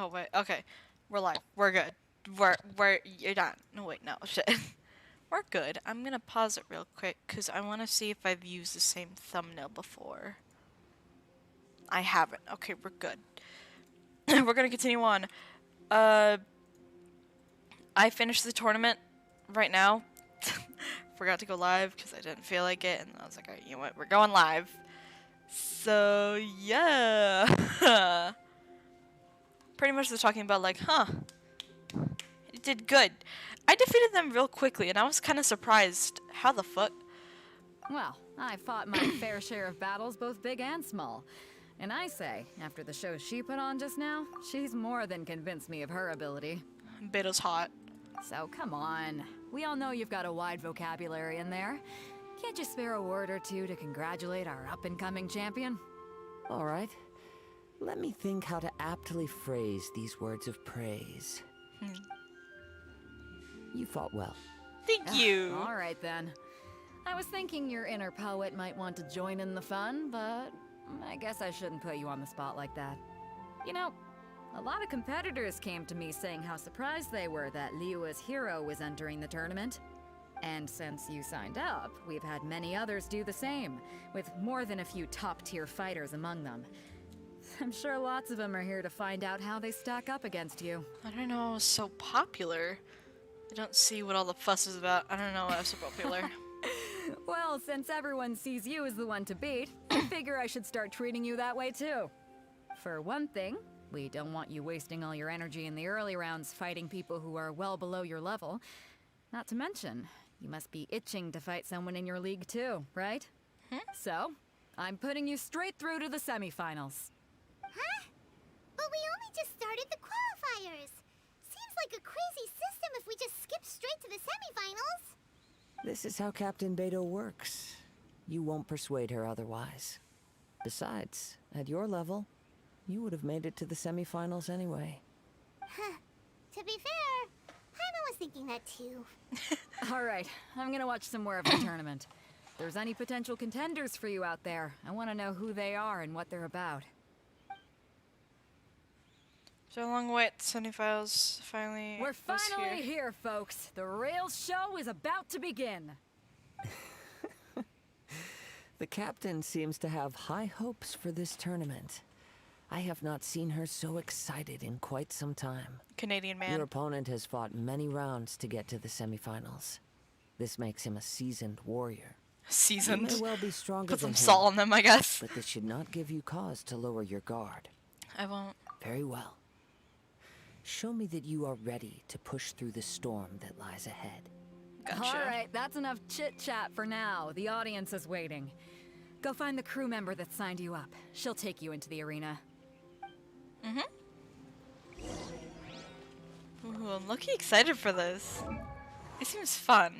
Oh wait, okay. We're live. We're good. You're done. No wait, no shit. We're good. I'm gonna pause it real quick because I want to see if I've used the same thumbnail before. I haven't. Okay, we're good. We're gonna continue on. I finished the tournament right now. Forgot to go live because I didn't feel like it, and I was like, alright, you know what? We're going live. So yeah. Pretty much they're talking about like, huh, you did good. I defeated them real quickly, and I was kind of surprised. How the fuck? Well, I fought my fair share of battles, both big and small. And I say, after the show she put on just now, she's more than convinced me of her ability. Beta's hot. So come on. We all know you've got a wide vocabulary in there. Can't you spare a word or two to congratulate our up-and-coming champion? All right. Let me think how to aptly phrase these words of praise. You fought well. Thank you. All right then. I was thinking your inner poet might want to join in the fun, but I guess I shouldn't put you on the spot like that. You know, a lot of competitors came to me saying how surprised they were that Liyue's hero was entering the tournament. And since you signed up, we've had many others do the same, with more than a few top-tier fighters among them. I'm sure lots of them are here to find out how they stack up against you. I don't know, I was so popular. I don't see what all the fuss is about. I don't know why I was so popular. Well, since everyone sees you as the one to beat, I figure I should start treating you that way too. For one thing, we don't want you wasting all your energy in the early rounds fighting people who are well below your level. Not to mention, you must be itching to fight someone in your league too, right? So, I'm putting you straight through to the semifinals. Huh? But we only just started the qualifiers. Seems like a crazy system if we just skip straight to the semifinals. This is how Captain Beto works. You won't persuade her otherwise. Besides, at your level, you would have made it to the semifinals anyway. Huh. To be fair, Paimon was thinking that too. All right, I'm gonna watch some more of the tournament. If there's any potential contenders for you out there, I want to know who they are and what they're about. So a long wait, semifinals finally. We're was finally here, folks. The real show is about to begin. The captain seems to have high hopes for this tournament. I have not seen her so excited in quite some time. Canadian man. Your opponent has fought many rounds to get to the semifinals. This makes him a seasoned warrior. Seasoned. He may well be stronger Put than some him, salt on them, I guess. but this should not give you cause to lower your guard. I won't. Very well. Show me that you are ready to push through the storm that lies ahead. Gotcha. All right, that's enough chit-chat for now. The audience is waiting. Go find the crew member that signed you up. She'll take you into the arena. Ooh, I'm lucky excited for this. It seems fun.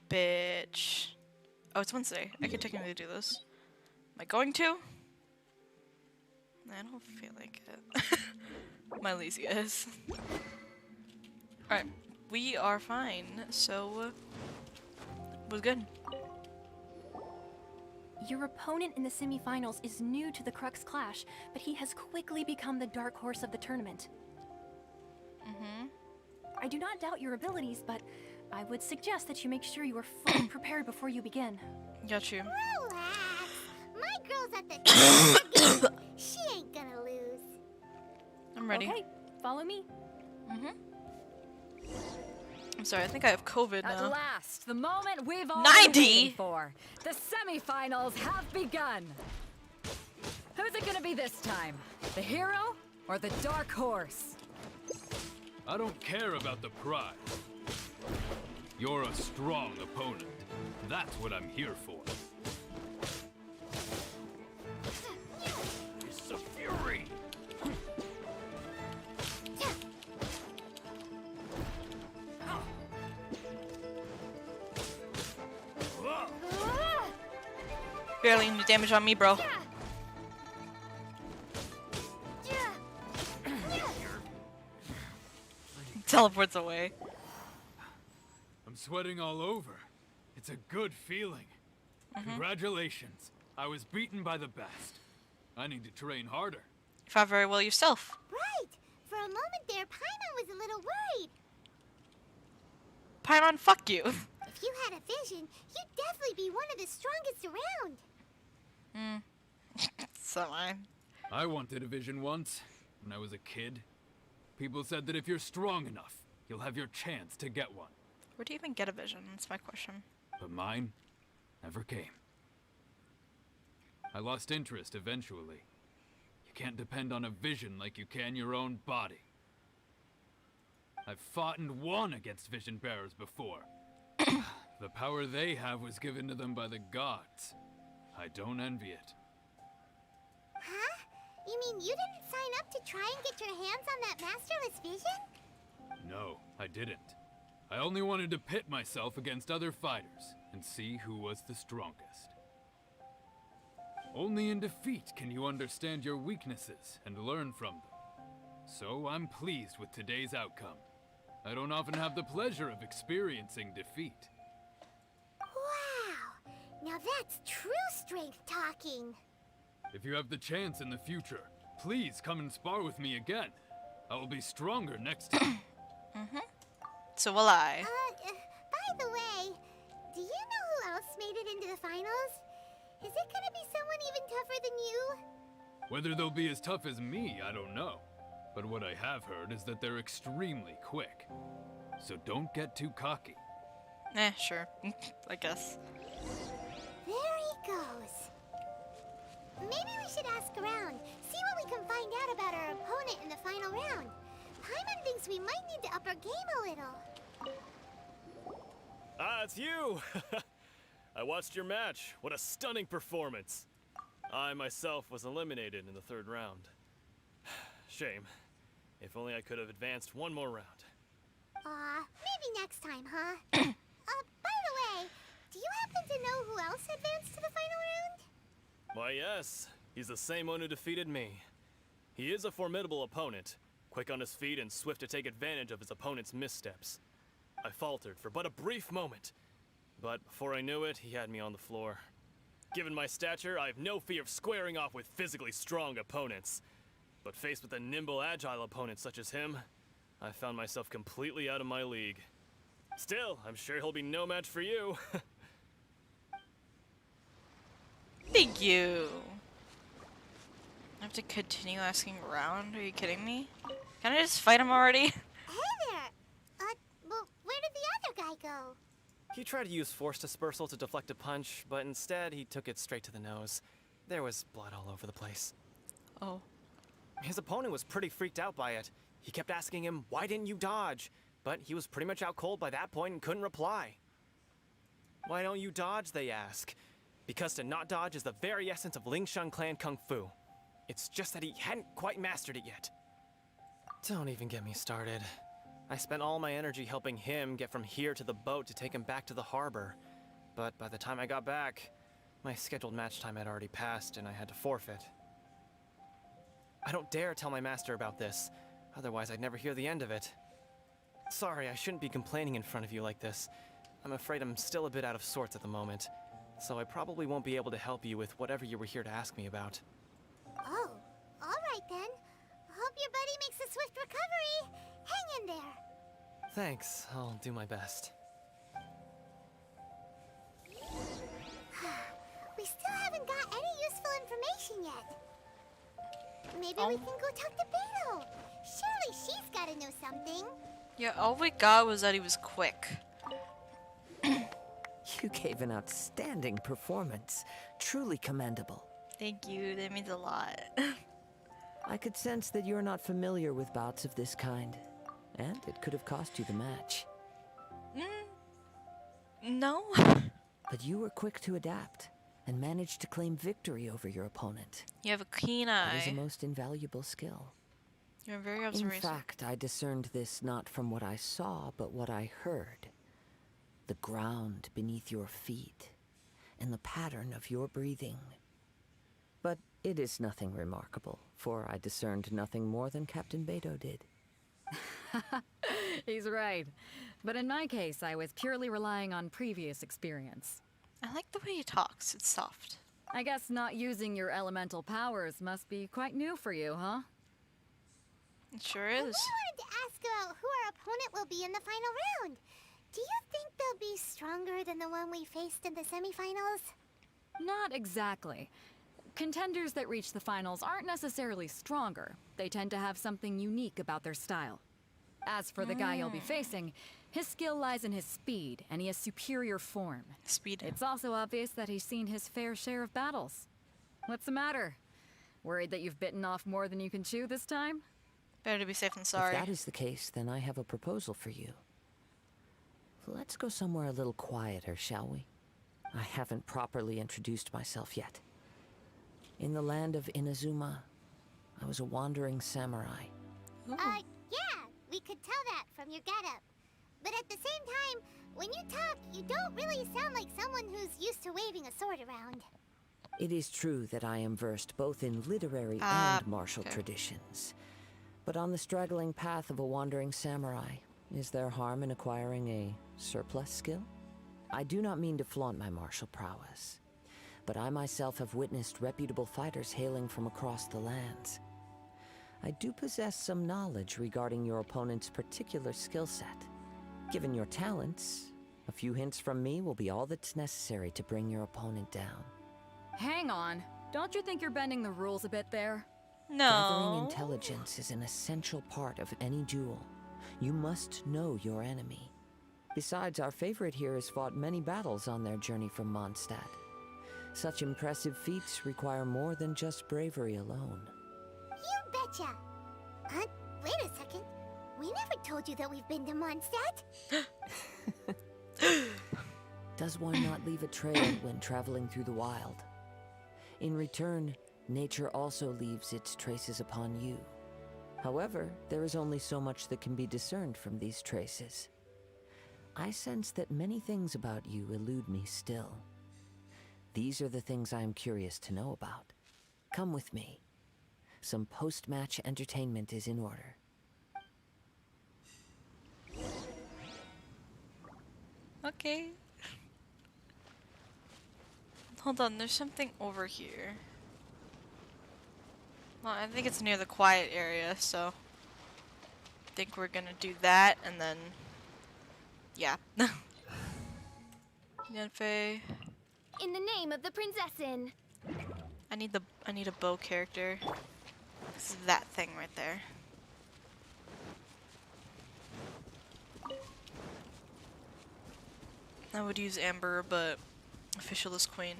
Bitch. Oh, it's Wednesday. I could technically do this. Am I going to? I don't feel like it. My lazy ass. Alright, we are fine, so was good. Your opponent in the semifinals is new to the Crux Clash, but he has quickly become the dark horse of the tournament. I do not doubt your abilities, but I would suggest that you make sure you are fully prepared before you begin. Got you. Relax. My girl's at the top. She ain't gonna lose. I'm ready. Okay, follow me. I'm sorry, I think I have COVID At now. last, the moment we've all 90? been waiting for. The semifinals have begun. Who's it gonna be this time? The hero or the dark horse? I don't care about the prize. You're a strong opponent. That's what I'm here for. It's a fury! Barely any damage on me, bro. Teleports away. I'm sweating all over. It's a good feeling. Congratulations. I was beaten by the best. I need to train harder. You fought very well yourself. Right. For a moment there, Paimon was a little worried. Paimon, fuck you. If you had a vision, you'd definitely be one of the strongest around. So I wanted a vision once, when I was a kid. People said that if you're strong enough, you'll have your chance to get one. Where do you even get a vision? That's my question. But mine never came. I lost interest eventually. You can't depend on a vision like you can your own body. I've fought and won against vision bearers before. The power they have was given to them by the gods. I don't envy it. Huh? You mean you didn't sign up to try and get your hands on that masterless vision? No, I didn't. I only wanted to pit myself against other fighters and see who was the strongest. Only in defeat can you understand your weaknesses and learn from them. So I'm pleased with today's outcome. I don't often have the pleasure of experiencing defeat. Wow! Now that's true strength talking. If you have the chance in the future, please come and spar with me again. I will be stronger next time. So will I. By the way, do you know who else made it into the finals? Is it gonna be someone even tougher than you? Whether they'll be as tough as me, I don't know. But what I have heard is that they're extremely quick. So don't get too cocky. Sure. I guess. There he goes. Maybe we should ask around, see what we can find out about our opponent in the final round. Paimon thinks we might need to up our game a little. Ah, it's you! I watched your match. What a stunning performance. I myself was eliminated in the third round. Shame. If only I could have advanced one more round. Maybe next time, huh? By the way, do you happen to know who else advanced to the final round? Why, yes. He's the same one who defeated me. He is a formidable opponent, quick on his feet and swift to take advantage of his opponent's missteps. I faltered for but a brief moment, but before I knew it, he had me on the floor. Given my stature, I have no fear of squaring off with physically strong opponents. But faced with a nimble, agile opponent such as him, I found myself completely out of my league. Still, I'm sure he'll be no match for you. Thank you. I have to continue asking around? Are you kidding me? Can I just fight him already? Hey there! Well, where did the other guy go? He tried to use force dispersal to deflect a punch, but instead he took it straight to the nose. There was blood all over the place. Oh. His opponent was pretty freaked out by it. He kept asking him, "Why didn't you dodge?" But he was pretty much out cold by that point and couldn't reply. "Why don't you dodge?" they ask. Because to not dodge is the very essence of Lingsheng clan kung fu. It's just that he hadn't quite mastered it yet. Don't even get me started. I spent all my energy helping him get from here to the boat to take him back to the harbor. But by the time I got back, my scheduled match time had already passed and I had to forfeit. I don't dare tell my master about this, otherwise I'd never hear the end of it. Sorry, I shouldn't be complaining in front of you like this. I'm afraid I'm still a bit out of sorts at the moment, so I probably won't be able to help you with whatever you were here to ask me about. Oh, alright then. Hope your buddy makes a swift recovery. Hang in there. Thanks, I'll do my best. We still haven't got any useful information yet. Maybe we can go talk to Beto. Surely she's gotta know something. Yeah, all we got was that he was quick. You gave an outstanding performance. Truly commendable. Thank you, that means a lot. I could sense that you're not familiar with bouts of this kind, and it could have cost you the match. No? But you were quick to adapt, and managed to claim victory over your opponent. You have a keen That is a eye. most invaluable skill. You're very In observant. fact, I discerned this not from what I saw, but what I heard. The ground beneath your feet, and the pattern of your breathing. But it is nothing remarkable, for I discerned nothing more than Captain Beto did. He's right. But in my case, I was purely relying on previous experience. I like the way he talks. It's soft. I guess not using your elemental powers must be quite new for you, huh? It sure And is. we wanted to ask about who our opponent will be in the final round. Do you think they'll be stronger than the one we faced in the semifinals? Not exactly. Contenders that reach the finals aren't necessarily stronger. They tend to have something unique about their style. As for the guy you'll be facing, his skill lies in his speed, and he has superior form. Speed. It's also obvious that he's seen his fair share of battles. What's the matter? Worried that you've bitten off more than you can chew this time? Better to be safe than sorry. If that is the case, then I have a proposal for you. Let's go somewhere a little quieter, shall we? I haven't properly introduced myself yet. In the land of Inazuma, I was a wandering samurai. Yeah, we could tell that from your getup. But at the same time, when you talk, you don't really sound like someone who's used to waving a sword around. It is true that I am versed both in literary and martial okay. traditions. But on the straggling path of a wandering samurai, is there harm in acquiring a surplus skill? I do not mean to flaunt my martial prowess, but I myself have witnessed reputable fighters hailing from across the lands. I do possess some knowledge regarding your opponent's particular skill set. Given your talents, a few hints from me will be all that's necessary to bring your opponent down. Hang on. Don't you think you're bending the rules a bit there? Gathering No. intelligence is an essential part of any duel. You must know your enemy. Besides, our favorite here has fought many battles on their journey from Mondstadt. Such impressive feats require more than just bravery alone. You betcha! Wait a second. We never told you that we've been to Mondstadt. Does one not leave a trail when traveling through the wild? In return, nature also leaves its traces upon you. However, there is only so much that can be discerned from these traces. I sense that many things about you elude me still. These are the things I am curious to know about. Come with me. Some post-match entertainment is in order. Okay. Hold on, there's something over here. Well, I think it's near the quiet area, so I think we're gonna do that and then yeah. Yanfei. In the name of the Prinzessin. I need a bow character. This is that thing right there. I would use Amber, but official is Queen.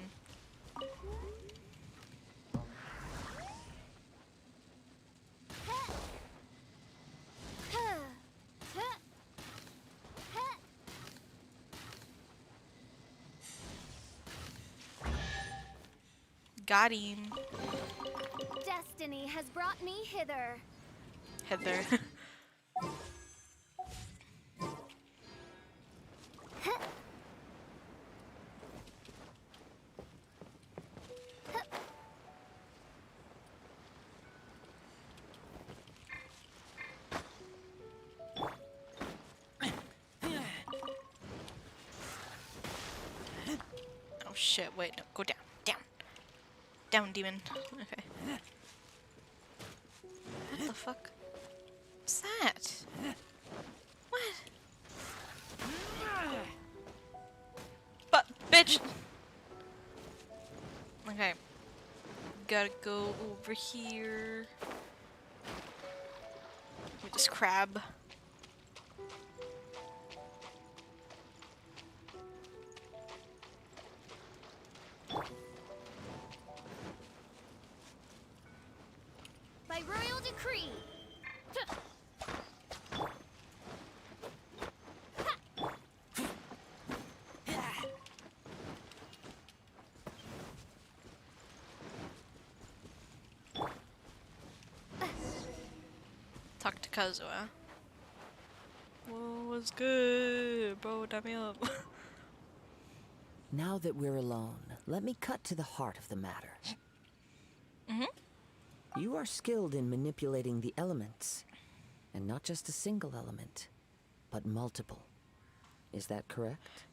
Got him. Destiny has brought me hither. Heather. Oh shit, wait, no, go down, down. Down, demon. Okay. What the fuck? What's that? What? But, bitch! Okay. Gotta go over here. With this crab. By royal decree. Talk to Kazuha. Whoa, what's good? Bro, dab me up. Now that we're alone, let me cut to the heart of the matter. You are skilled in manipulating the elements. And not just a single element, but multiple. Is that correct?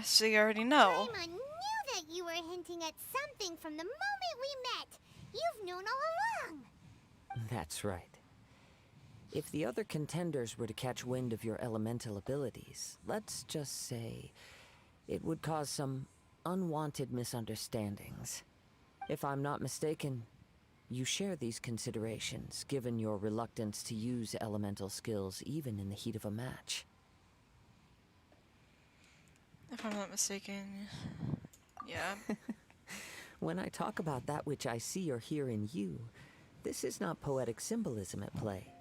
So you already know. Paimon knew that you were hinting at something from the moment we met. You've known all along. That's right. If the other contenders were to catch wind of your elemental abilities, let's just say it would cause some unwanted misunderstandings. If I'm not mistaken, you share these considerations, given your reluctance to use elemental skills even in the heat of a match. If I'm not mistaken. Yeah. When I talk about that which I see or hear in you, this is not poetic symbolism at play.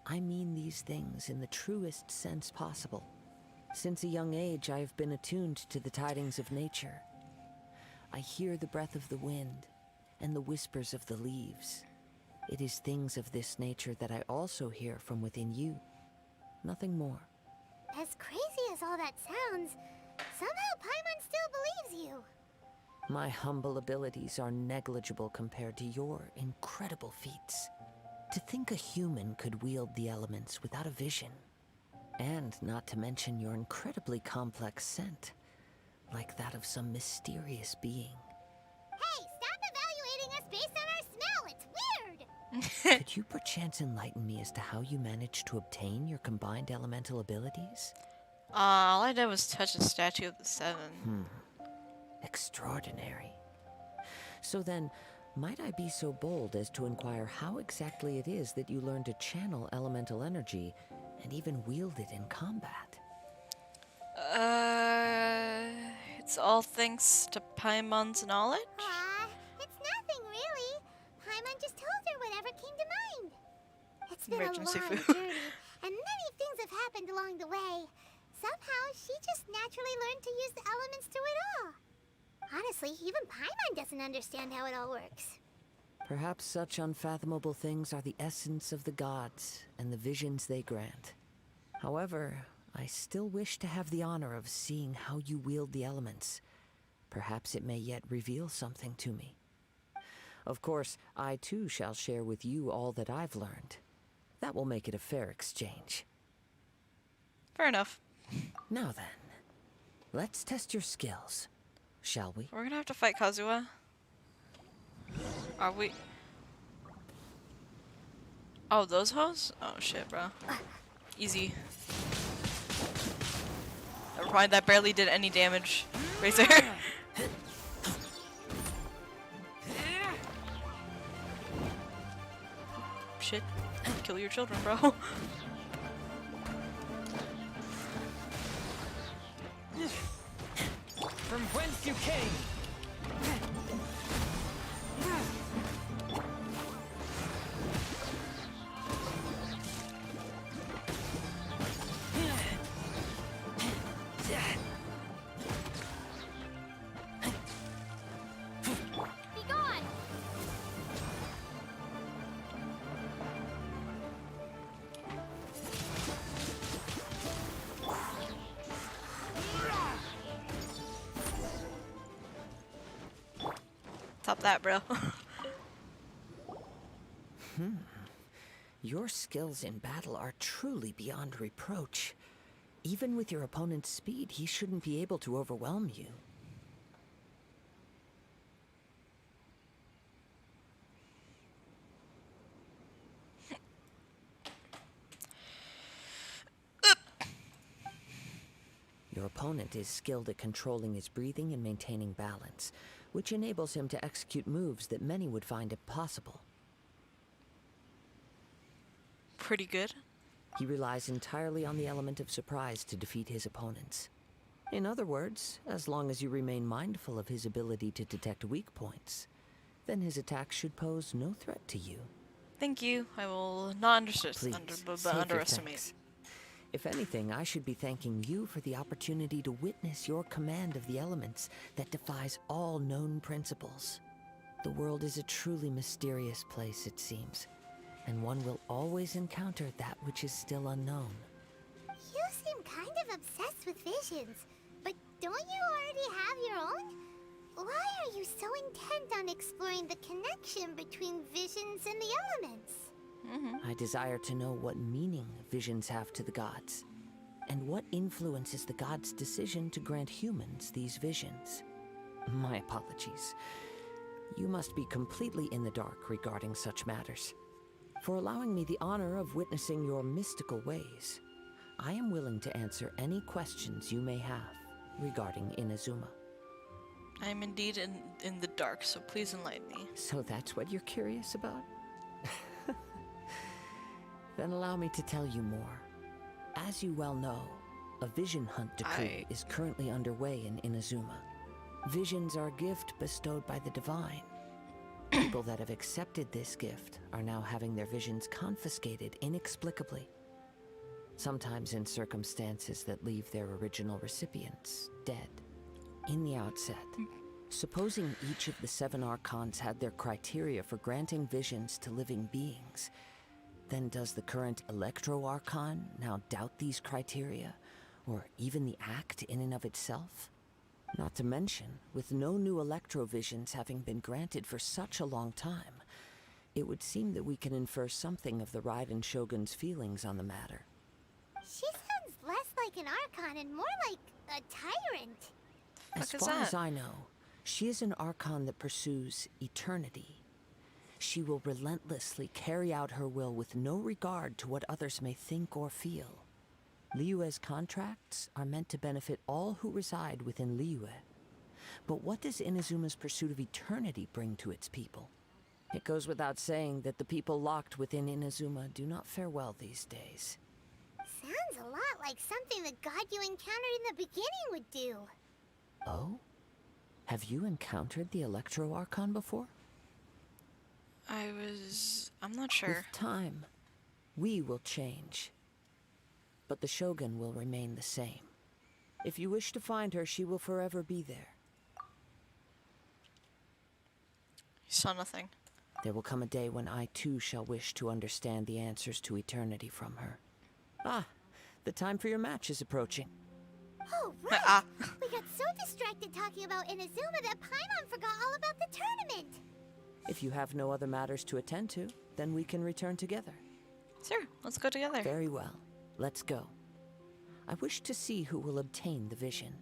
I mean these things in the truest sense possible. Since a young age, I have been attuned to the tidings of nature. I hear the breath of the wind and the whispers of the leaves. It is things of this nature that I also hear from within you. Nothing more. As crazy as all that sounds, somehow Paimon still believes you. My humble abilities are negligible compared to your incredible feats. To think a human could wield the elements without a vision. And not to mention your incredibly complex scent, like that of some mysterious being. Hey, stop evaluating us based on our smell. It's weird. Could you perchance enlighten me as to how you managed to obtain your combined elemental abilities? All I did was touch the statue of the seven. Extraordinary. So then, might I be so bold as to inquire how exactly it is that you learn to channel elemental energy and even wield it in combat? It's all thanks to Paimon's knowledge? It's nothing really. Paimon just told her whatever came to mind. It's been Emergency a long food. journey, and many things have happened along the way. Somehow, she just naturally learned to use the elements through it all. Honestly, even Paimon doesn't understand how it all works. Perhaps such unfathomable things are the essence of the gods and the visions they grant. However, I still wish to have the honor of seeing how you wield the elements. Perhaps it may yet reveal something to me. Of course, I too shall share with you all that I've learned. That will make it a fair exchange. Fair enough. Now then, let's test your skills, shall we? We're gonna have to fight Kazuha. Are we? Oh, those hoes? Oh shit, bro. Easy. Never mind, that barely did any damage. Razor. Shit. Kill your children, bro. From whence you came! Be gone! Top that, bro. Your skills in battle are truly beyond reproach. Even with your opponent's speed, he shouldn't be able to overwhelm you. Your opponent is skilled at controlling his breathing and maintaining balance, which enables him to execute moves that many would find impossible. Pretty good. He relies entirely on the element of surprise to defeat his opponents. In other words, as long as you remain mindful of his ability to detect weak points, then his attacks should pose no threat to you. Thank you. I will not Please, save underestimate. your thanks. If anything, I should be thanking you for the opportunity to witness your command of the elements that defies all known principles. The world is a truly mysterious place, it seems, and one will always encounter that which is still unknown. You seem kind of obsessed with visions, but don't you already have your own? Why are you so intent on exploring the connection between visions and the elements? I desire to know what meaning visions have to the gods, and what influences the gods' decision to grant humans these visions. My apologies. You must be completely in the dark regarding such matters. For allowing me the honor of witnessing your mystical ways, I am willing to answer any questions you may have regarding Inazuma. I am indeed in the dark, so please enlighten me. So that's what you're curious about? Then allow me to tell you more. As you well know, a vision hunt decree is currently underway in Inazuma. Visions are a gift bestowed by the divine. People that have accepted this gift are now having their visions confiscated inexplicably. Sometimes in circumstances that leave their original recipients dead. In the outset, supposing each of the 7 archons had their criteria for granting visions to living beings, then does the current Electro Archon now doubt these criteria, or even the act in and of itself? Not to mention, with no new Electrovisions having been granted for such a long time, it would seem that we can infer something of the Raiden Shogun's feelings on the matter. She sounds less like an Archon and more like a tyrant. As Fuck is far as that? I know, she is an Archon that pursues eternity. She will relentlessly carry out her will with no regard to what others may think or feel. Liyue's contracts are meant to benefit all who reside within Liyue. But what does Inazuma's pursuit of eternity bring to its people? It goes without saying that the people locked within Inazuma do not fare well these days. Sounds a lot like something the god you encountered in the beginning would do. Oh? Have you encountered the Electro Archon before? I'm not sure. With time, we will change. But the Shogun will remain the same. If you wish to find her, she will forever be there. You saw nothing. There will come a day when I too shall wish to understand the answers to eternity from her. Ah, the time for your match is approaching. Oh, right! We got so distracted talking about Inazuma that Paimon forgot all about the tournament! If you have no other matters to attend to, then we can return together. Sure, let's go together. Very well. Let's go. I wish to see who will obtain the vision.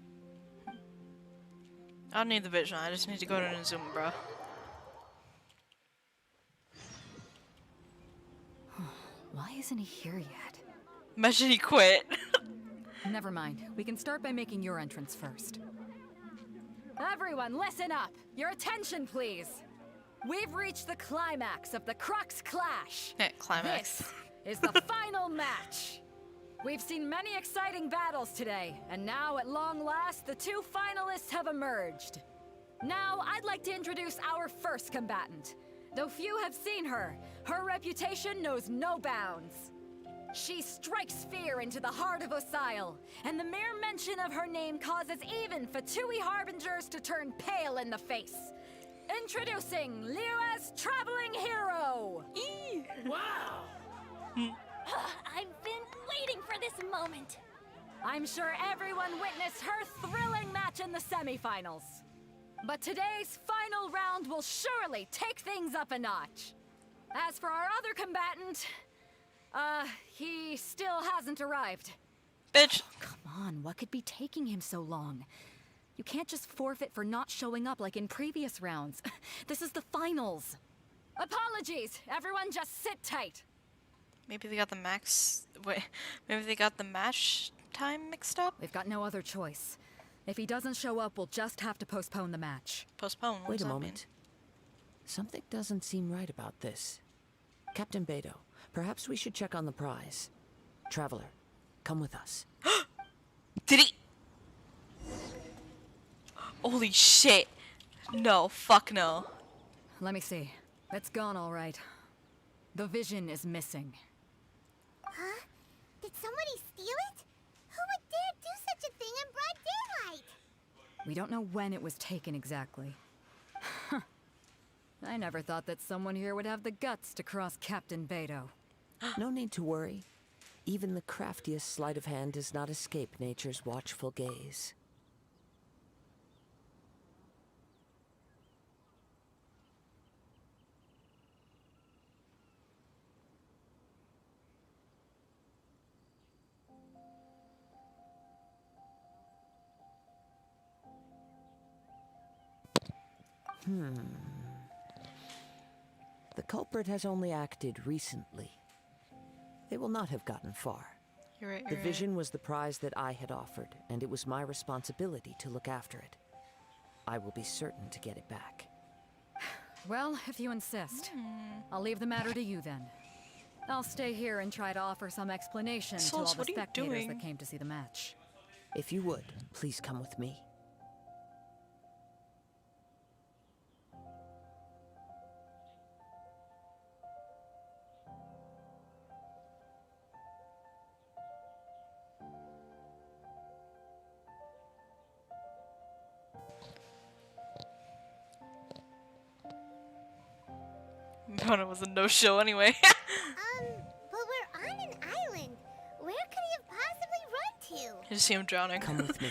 I don't need the vision, I just need to go to Inazuma, bro. Why isn't he here yet? Imagine he quit. Never mind. We can start by making your entrance first. Everyone, listen up! Your attention, please! We've reached the climax of the Crux Clash! Climax. This is the final match! We've seen many exciting battles today, and now, at long last, the 2 finalists have emerged. Now, I'd like to introduce our first combatant. Though few have seen her, her reputation knows no bounds. She strikes fear into the heart of Osile, and the mere mention of her name causes even Fatui Harbingers to turn pale in the face. Introducing Liyue's traveling hero! Wow! I've been waiting for this moment. I'm sure everyone witnessed her thrilling match in the semifinals. But today's final round will surely take things up a notch. As for our other combatant, he still hasn't arrived. Bitch. Come on, what could be taking him so long? You can't just forfeit for not showing up like in previous rounds. This is the finals. Apologies, everyone just sit tight. Maybe they got the max. Wait, maybe they got the match time mixed up? We've got no other choice. If he doesn't show up, we'll just have to postpone the match. Postpone. What Wait does a that moment. Something doesn't seem right about this. Captain Beto, perhaps we should check on the prize. Traveler, come with us. mean? Did he? Holy shit. No, fuck no. Let me see. It's gone all right. The vision is missing. Huh? Did somebody steal it? Who would dare do such a thing in broad daylight? We don't know when it was taken exactly. I never thought that someone here would have the guts to cross Captain Beto. No need to worry. Even the craftiest sleight of hand does not escape nature's watchful gaze. The culprit has only acted recently. They will not have gotten far. You're right. The You're right. vision was the prize that I had offered, and it was my responsibility to look after it. I will be certain to get it back. Well, if you insist. I'll leave the matter to you then. I'll stay here and try to offer some explanation to all Souls, the what are you spectators doing? that came to see the match. If you would, please come with me. Mona was a no-show anyway. But we're on an island. Where could he have possibly run I just see him drowning. Come with me.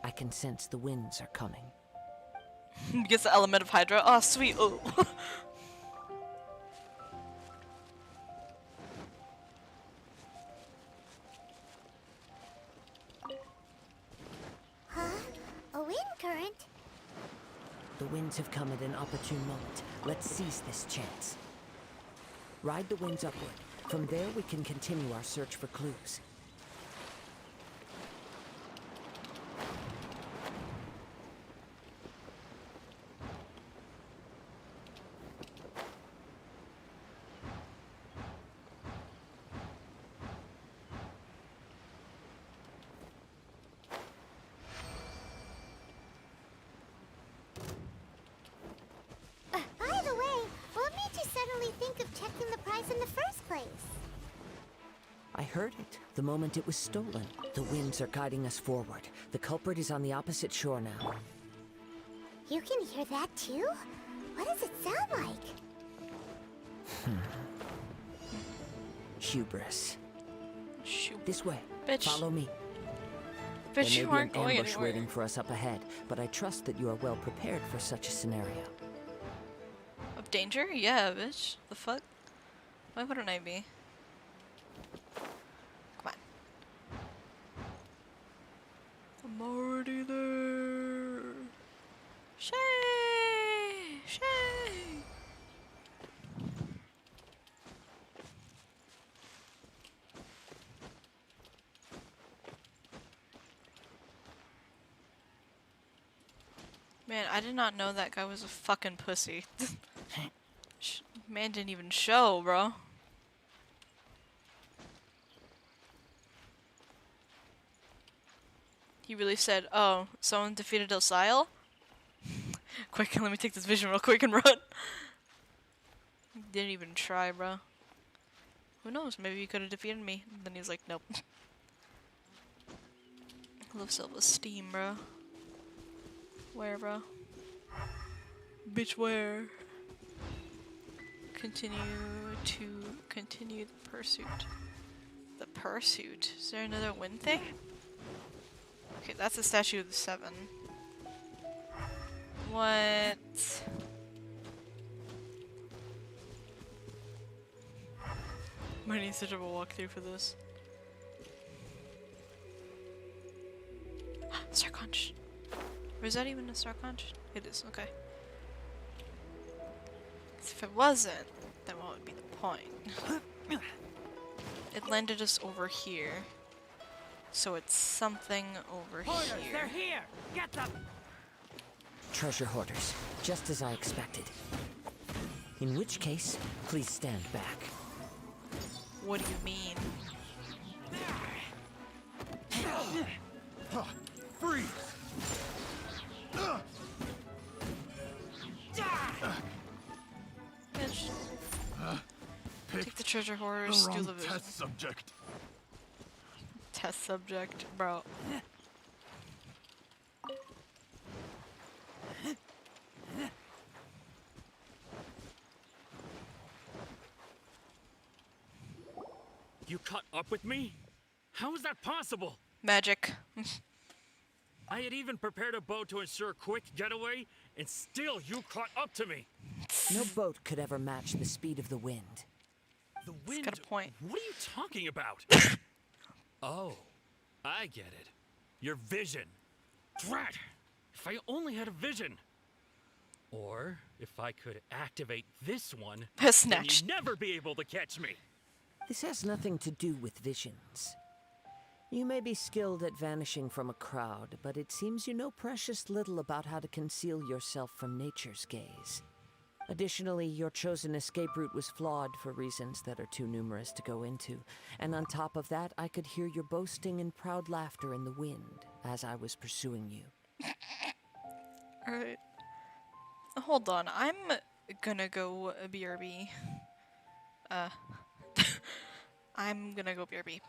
I can sense the winds are coming. Gets the element of Hydra. Oh, sweet. Oh. Huh? A wind current? The winds have come at an opportune moment. Let's seize this chance. Ride the winds upward. From there, we can continue our search for clues. By the way, what made you suddenly think of checking the prize in the first place? I heard it the moment it was stolen. The winds are guiding us forward. The culprit is on the opposite shore now. You can hear that too? What does it sound like? Hubris. Shoot. This way. Bitch. Follow me. Bitch, There you may be aren't an going ambush anywhere. waiting for us up ahead, but I trust that you are well prepared for such a scenario. Of danger? Yeah, bitch. The fuck? Why wouldn't I be? Come on. I'm already there. Shay! Shay! Man, I did not know that guy was a fucking pussy. Man didn't even show, bro. He really said, oh, someone defeated Osiel? Quick, let me take this vision real quick and run. Didn't even try, bro. Who knows? Maybe he could have defeated me. And then he was like, nope. Low self-esteem, bro. Where, bro? Bitch, where? Continue the pursuit. The pursuit? Is there another wind thing? Okay, that's the statue of the seven. What? Might need such of a walkthrough for this. Star Conch. Or is that even a Star Conch? It is, okay. 'Cause if it wasn't, then what would be the point? It landed us over here. So it's something over here. here! Get them! Treasure hoarders, just as I expected. In which case, please stand back. What do you mean? Freeze! Bitch. Pick Take the treasure the horrors, do wrong the vision. test subject. Test subject, bro. You caught up with me? How is that possible? Magic. I had even prepared a boat to ensure a quick getaway, and still you caught up to me. No boat could ever match the speed of the wind. The wind. got a point. What are you talking about? Oh, I get it. Your vision. Drat! If I only had a vision. Or if I could activate this one, Snatch. then you'd never be able to catch me. This has nothing to do with visions. You may be skilled at vanishing from a crowd, but it seems you know precious little about how to conceal yourself from nature's gaze. Additionally, your chosen escape route was flawed for reasons that are too numerous to go into. And on top of that, I could hear your boasting and proud laughter in the wind as I was pursuing you. Alright. Hold on, I'm gonna go BRB. I'm gonna go BRB.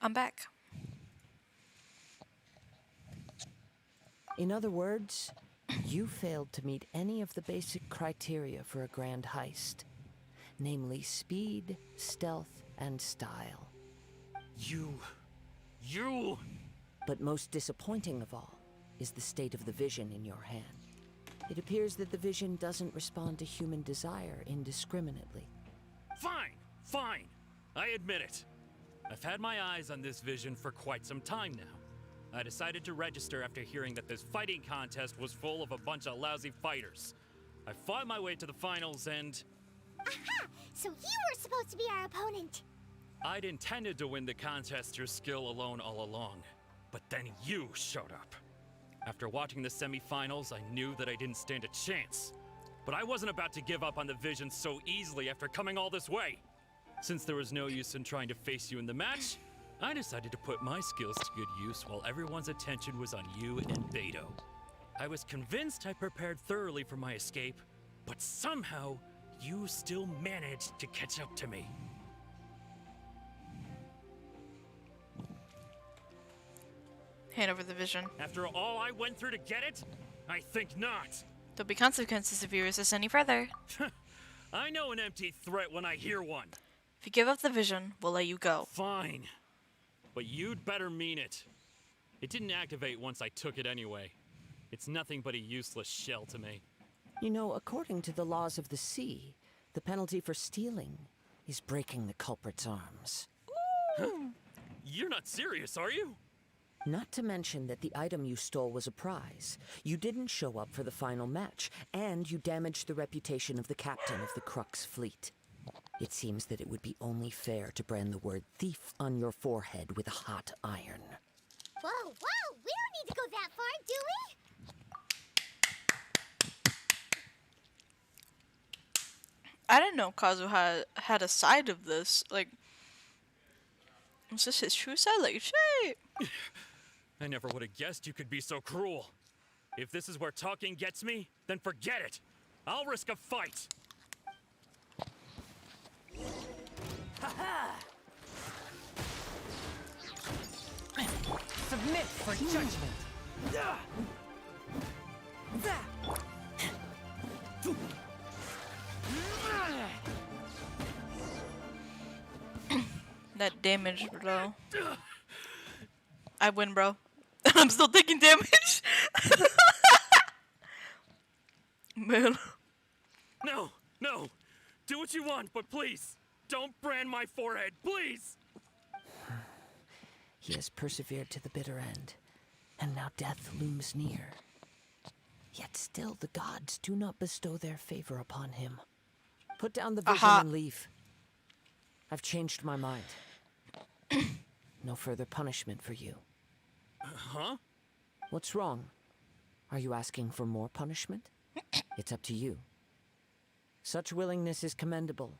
I'm back. In other words, you failed to meet any of the basic criteria for a grand heist. Namely speed, stealth, and style. You... But most disappointing of all is the state of the vision in your hand. It appears that the vision doesn't respond to human desire indiscriminately. Fine. I admit it. I've had my eyes on this vision for quite some time now. I decided to register after hearing that this fighting contest was full of a bunch of lousy fighters. I fought my way to the finals and... Aha! So you were supposed to be our opponent. I'd intended to win the contest through skill alone all along. But then you showed up. After watching the semifinals, I knew that I didn't stand a chance. But I wasn't about to give up on the vision so easily after coming all this way. Since there was no use in trying to face you in the match, I decided to put my skills to good use while everyone's attention was on you and Beto. I was convinced I prepared thoroughly for my escape, but somehow you still managed to catch up to me. Hand over the vision. After all I went through to get it? I think not. There'll be consequences if you resist any further. I know an empty threat when I hear one. If you give up the vision, we'll let you go. Fine. But you'd better mean it. It didn't activate once I took it anyway. It's nothing but a useless shell to me. You know, according to the laws of the sea, the penalty for stealing is breaking the culprit's arms. You're not serious, are you? Not to mention that the item you stole was a prize. You didn't show up for the final match, and you damaged the reputation of the captain of the Crux fleet. It seems that it would be only fair to brand the word thief on your forehead with a hot iron. Whoa, we don't need to go that far, do we? I didn't know Kazu had a side of this. Like, is this his true side? Like, shit. I never would have guessed you could be so cruel. If this is where talking gets me, then forget it. I'll risk a fight. Submit for judgment. That damage, bro. I win, bro. I'm still taking damage. Man. No. Do what you want, but please, don't brand my forehead, please. He has persevered to the bitter end, and now death looms near. Yet still the gods do not bestow their favor upon him. Put down the vision and leave. I've changed my mind. No further punishment for you. Huh? What's wrong? Are you asking for more punishment? It's up to you. Such willingness is commendable,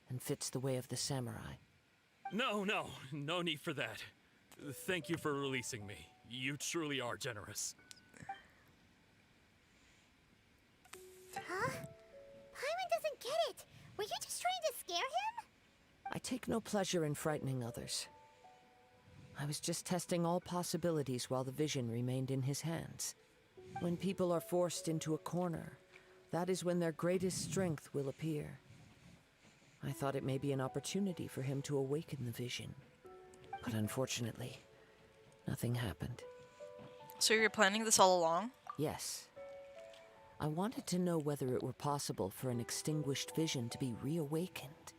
and fits the way of the samurai. No need for that. Thank you for releasing me. You truly are generous. Huh? Paimon doesn't get it. Were you just trying to scare him? I take no pleasure in frightening others. I was just testing all possibilities while the vision remained in his hands. When people are forced into a corner, that is when their greatest strength will appear. I thought it may be an opportunity for him to awaken the vision. But unfortunately, nothing happened. So you're planning this all along? Yes. I wanted to know whether it were possible for an extinguished vision to be reawakened.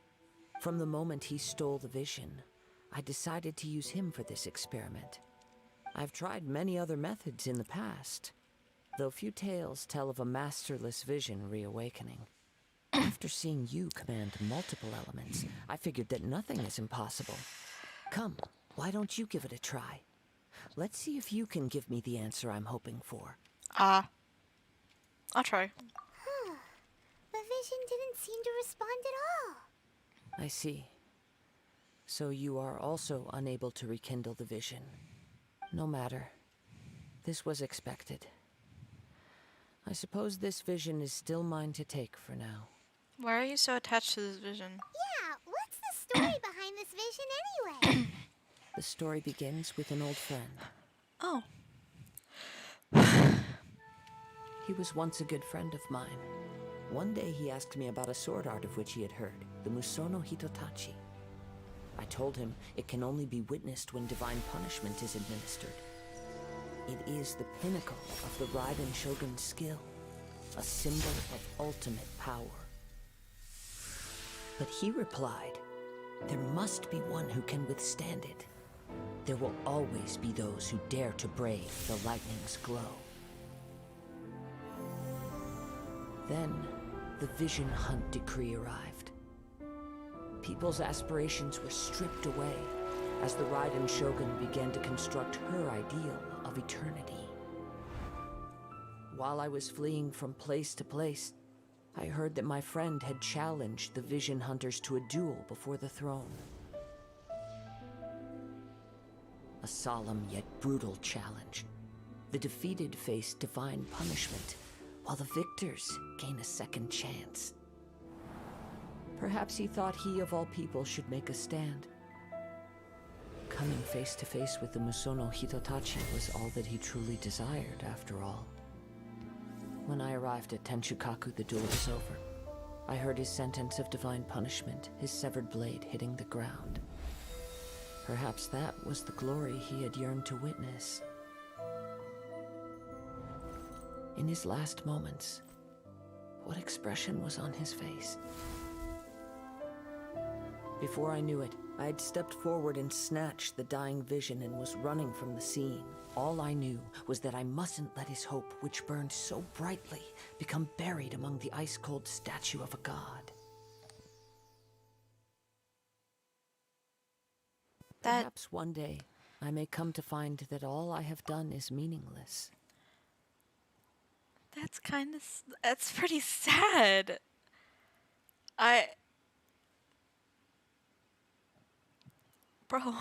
From the moment he stole the vision, I decided to use him for this experiment. I've tried many other methods in the past, though few tales tell of a masterless vision reawakening. After seeing you command multiple elements, I figured that nothing is impossible. Come, why don't you give it a try? Let's see if you can give me the answer I'm hoping for. I'll try. The vision didn't seem to respond at all. I see. So you are also unable to rekindle the vision. No matter. This was expected. I suppose this vision is still mine to take for now. Why are you so attached to this vision? Yeah, what's the story behind this vision anyway? The story begins with an old friend. Oh. He was once a good friend of mine. One day he asked me about a sword art of which he had heard, the Musono Hitotachi. I told him it can only be witnessed when divine punishment is administered. It is the pinnacle of the Raiden Shogun's skill, a symbol of ultimate power. But he replied, there must be one who can withstand it. There will always be those who dare to brave the lightning's glow. Then, the Vision Hunt decree arrived. People's aspirations were stripped away as the Raiden Shogun began to construct her ideal of eternity. While I was fleeing from place to place, I heard that my friend had challenged the Vision Hunters to a duel before the throne. A solemn yet brutal challenge. The defeated face divine punishment, while the victors gain a second chance. Perhaps he thought he of all people should make a stand. Coming face to face with the Musono Hitotachi was all that he truly desired, after all. When I arrived at Tenshukaku, the duel was over. I heard his sentence of divine punishment, his severed blade hitting the ground. Perhaps that was the glory he had yearned to witness. In his last moments, what expression was on his face? Before I knew it, I had stepped forward and snatched the dying vision and was running from the scene. All I knew was that I mustn't let his hope, which burned so brightly, become buried among the ice-cold statue of a god. Perhaps one day, I may come to find that all I have done is meaningless. That's pretty sad. Bro.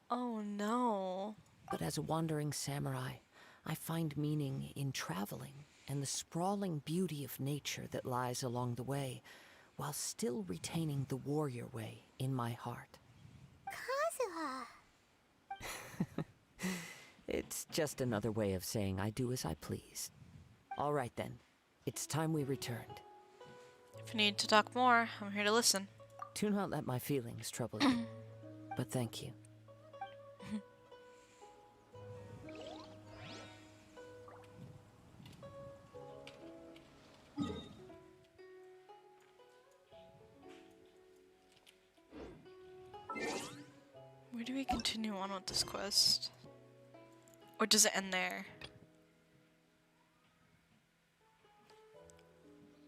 Oh no. But as a wandering samurai, I find meaning in traveling and the sprawling beauty of nature that lies along the way, while still retaining the warrior way in my heart. Kazuha! It's just another way of saying I do as I please. All right then, it's time we returned. If you need to talk more, I'm here to listen. Do not let my feelings trouble you, but thank you. Where do we continue on with this quest? Or does it end there?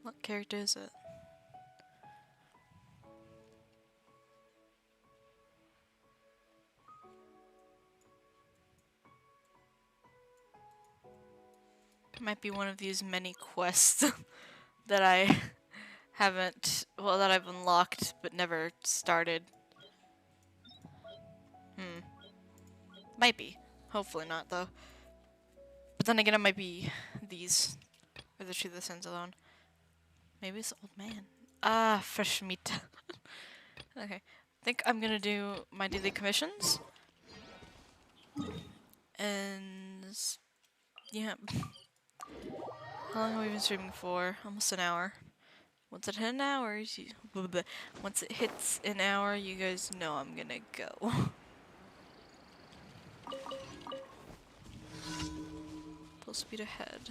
What character is it? It might be one of these many quests that I haven't, well, that I've unlocked but never started. Might be. Hopefully not, though. But then again, it might be these. Or the two that sends alone. Maybe it's the old man. Ah, fresh meat. Okay. I think I'm gonna do my daily commissions. And yeah. How long have we been streaming for? Almost an hour. Once it hit an hour, once it hits an hour, you guys know I'm gonna go. Full speed ahead.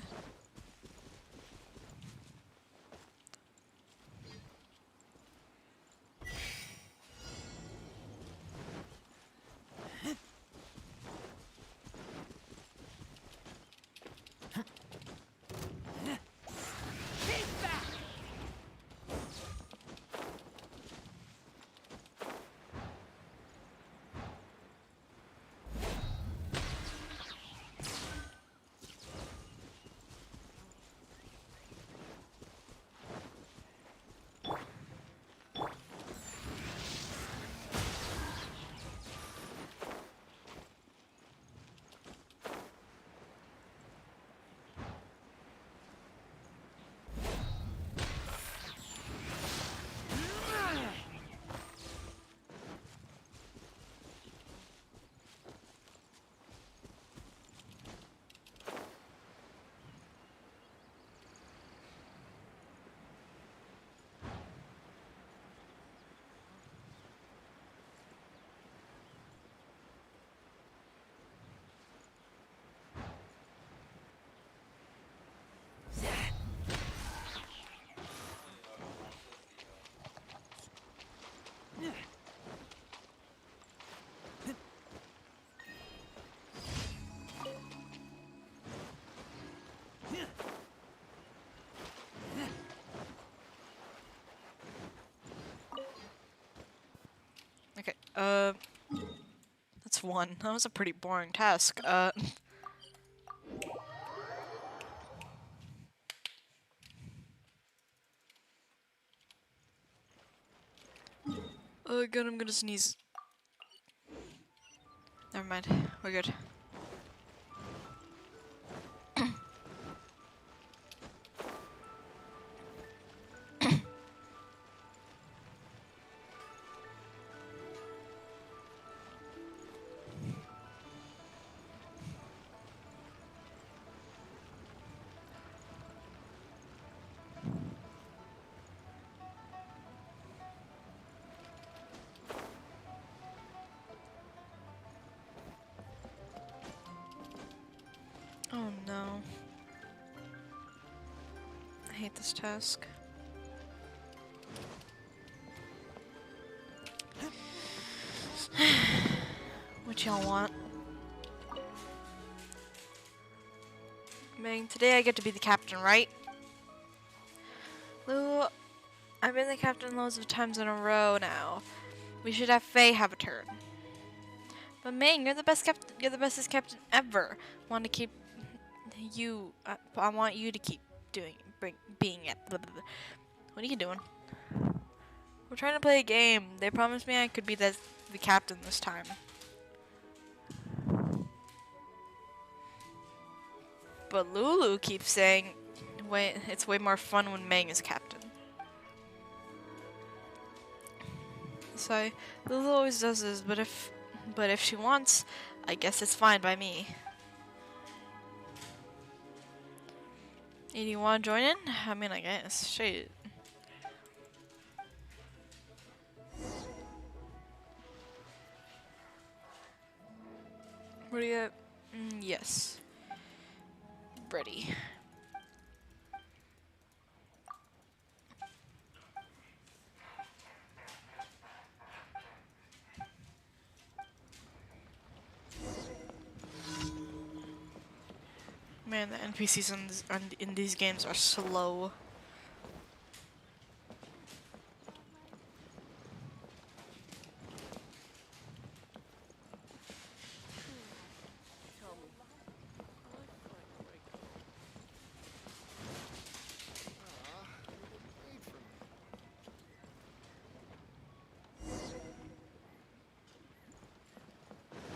That's one. That was a pretty boring task. Oh god, I'm gonna sneeze. Never mind. We're good. Oh no. I hate this task. What y'all want? Meg, today I get to be the captain, right? Lou, I've been the captain loads of times in a row now. We should have Faye have a turn. But Ming, you're the best captain. You're the bestest captain ever. Want to keep you? I want you to keep being it. Blah, blah, blah. What are you doing? We're trying to play a game. They promised me I could be the captain this time. But Lulu keeps saying, "Wait, it's way more fun when Ming is captain." So Lulu always does this, but if she wants, I guess it's fine by me. Hey, do you want to join in? I mean, I guess. Shit. Ready up? Yes. Ready. Man, the NPCs in these games are slow.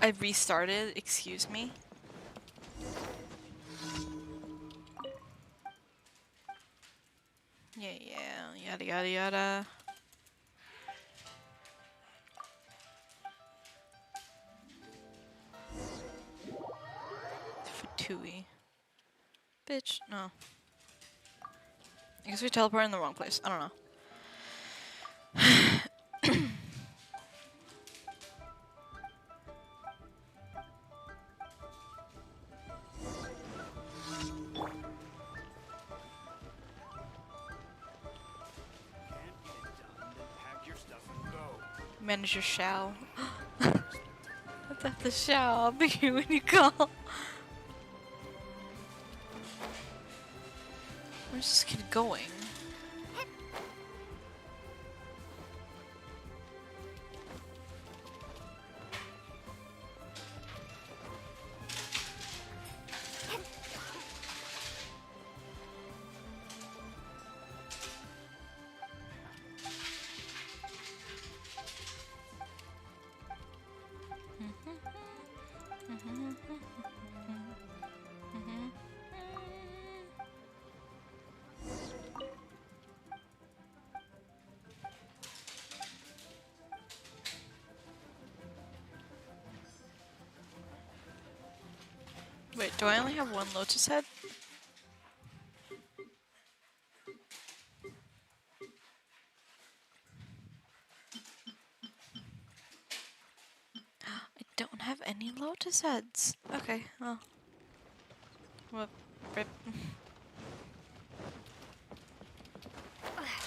I restarted, excuse me. Yeah, yada yada yada. Fatui. Bitch, no. I guess we teleported in the wrong place. I don't know. Manager shall. What's at the shall? I'll be here when you call. Where's this kid going? Wait, do I only have one lotus head? I don't have any lotus heads. Okay, well. Whoop, rip.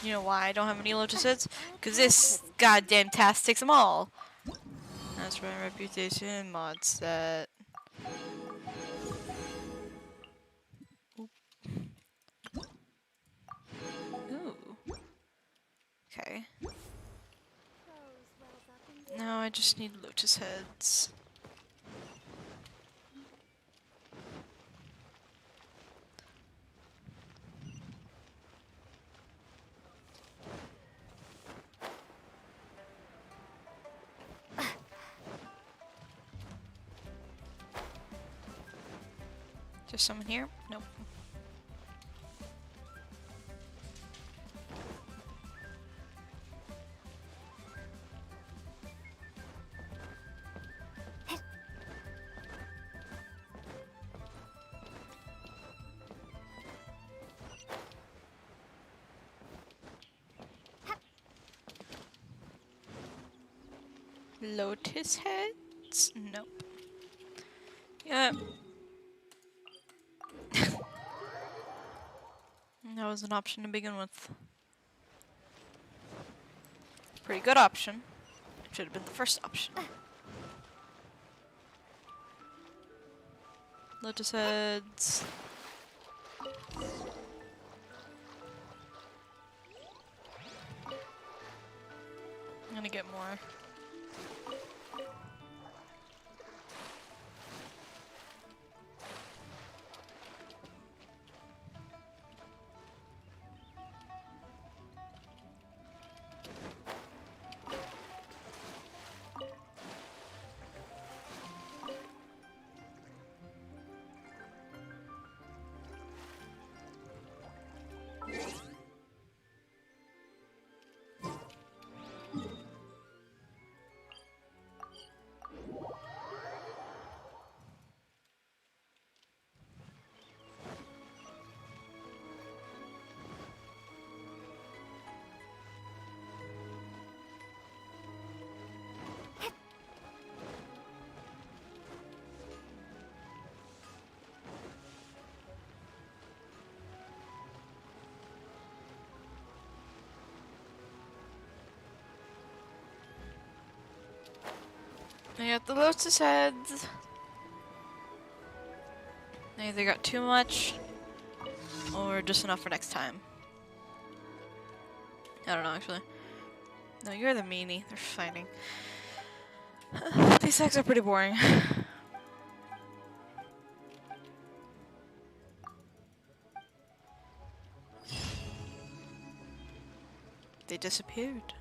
You know why I don't have any lotus heads? Because this goddamn task takes them all. That's my reputation, mod set. Ooh. Okay. Rose wells up Now I just need lotus heads. There's someone here? Nope. Lotus heads? Nope. Yep. That was an option to begin with. Pretty good option. It should have been the first option. Lotus heads. I'm gonna get more. I got the lotus heads. I either got too much or just enough for next time. I don't know actually. No, you're the meanie. They're fighting. These eggs are pretty boring. They disappeared.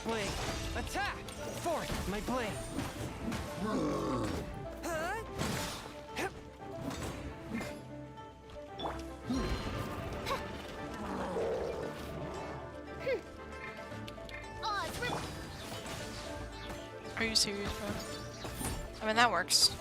Blade! Attack! Force my blade! Are you serious, bro? I mean, that works.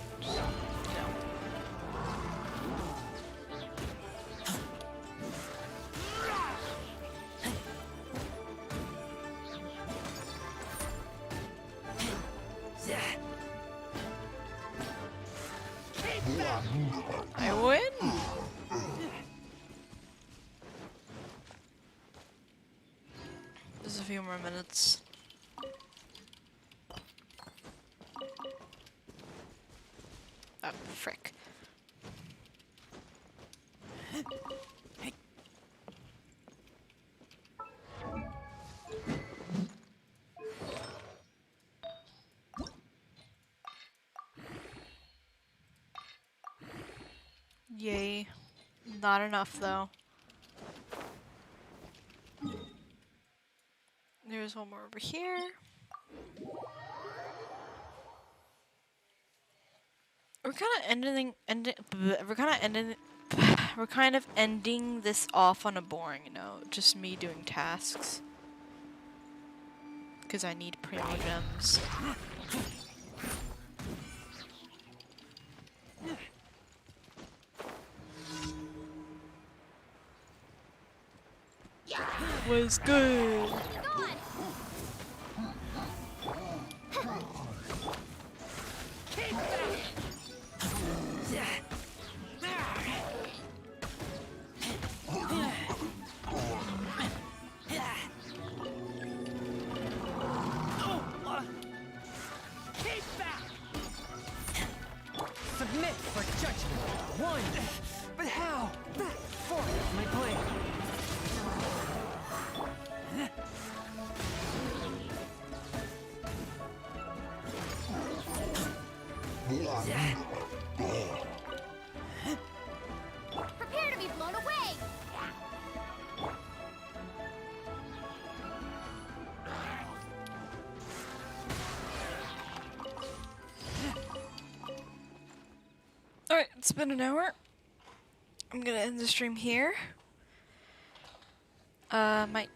I win? There's a few more minutes. Not enough though. There's one more over here. We're kind of ending this off on a boring note. Just me doing tasks. Because I need primo gems. Was good. Submit for judgment. One. But how? Forfeit my blade. Prepare to be blown away! Alright, it's been an hour. I'm gonna end the stream here. Might do